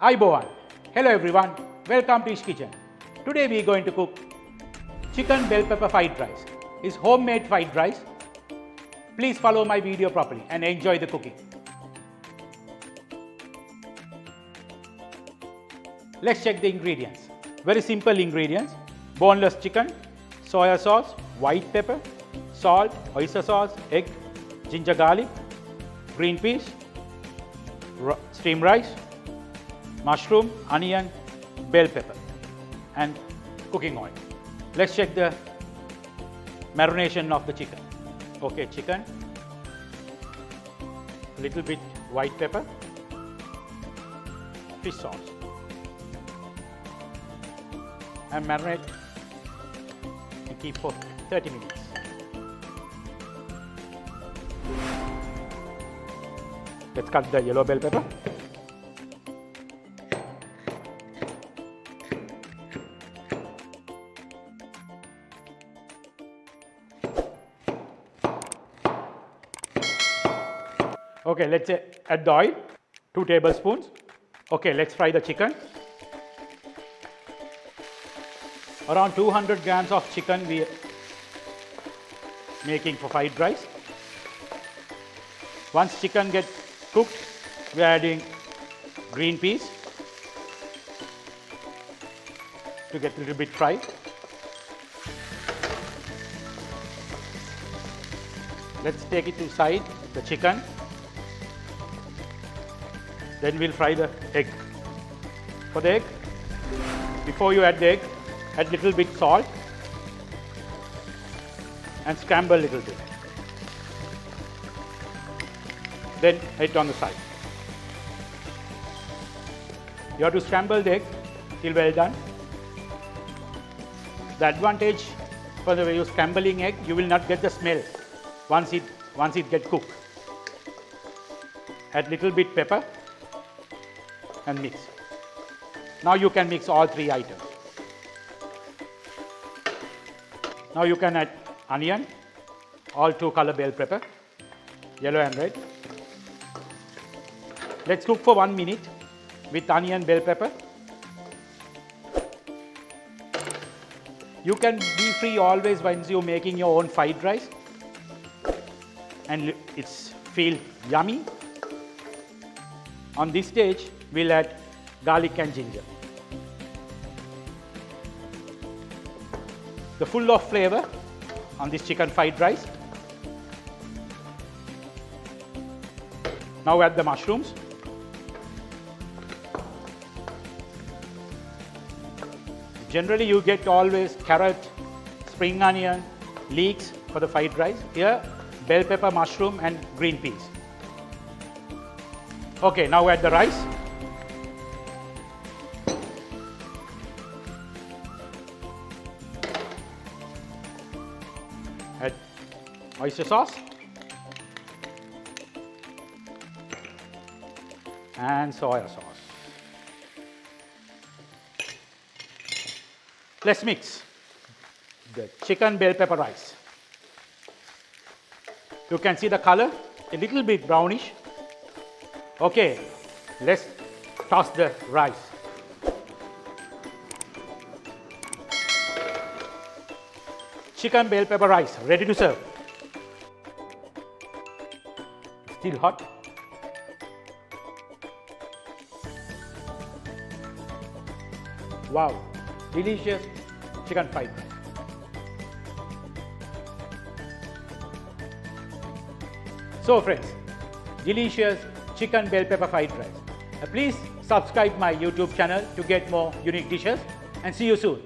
Aibohan. Hello everyone, welcome to Eash Kitchen. Today we are going to cook chicken bell pepper fried rice. It's homemade fried rice. Please follow my video properly and enjoy the cooking. Let's check the ingredients. Very simple ingredients: boneless chicken, soya sauce, white pepper, salt, oyster sauce, egg, ginger garlic, green peas, steamed rice, mushroom, onion, bell pepper and cooking oil. Let's check the marination of the chicken. Okay, chicken, little bit white pepper, fish sauce, and marinate and keep for 30 minutes. Let's cut the yellow bell pepper. Okay, let's add the oil, 2 tablespoons. Okay, let's fry the chicken. Around 200 grams of chicken we are making for fried rice. Once chicken gets cooked, we are adding green peas to get a little bit fried. Let's take it to side, the chicken. Then we'll fry the egg. For the egg, before you add the egg, add little bit salt and scramble a little bit. Then it on the side. You have to scramble the egg till well done. The advantage for the way you're scrambling egg, you will not get the smell once it gets cooked. Add little bit pepper and mix. Now you can mix all 3 items. Now you can add onion, all 2 color bell pepper, yellow and red. Let's cook for 1 minute with onion, bell pepper. You can be free always once you're making your own fried rice and it's feel yummy. On this stage, we'll add garlic and ginger. The full of flavor on this chicken fried rice. Now add the mushrooms. Generally you get always carrot, spring onion, leeks for the fried rice. Here bell pepper, mushroom and green peas. Okay, now add the rice. Add oyster sauce and soya sauce. Let's mix the chicken bell pepper rice. You can see the color, a little bit brownish. Okay, let's toss the rice. Chicken bell pepper rice ready to serve. Still hot. Wow, delicious chicken fried rice. So friends, delicious chicken bell pepper fried rice. Please subscribe my YouTube channel to get more unique dishes and see you soon.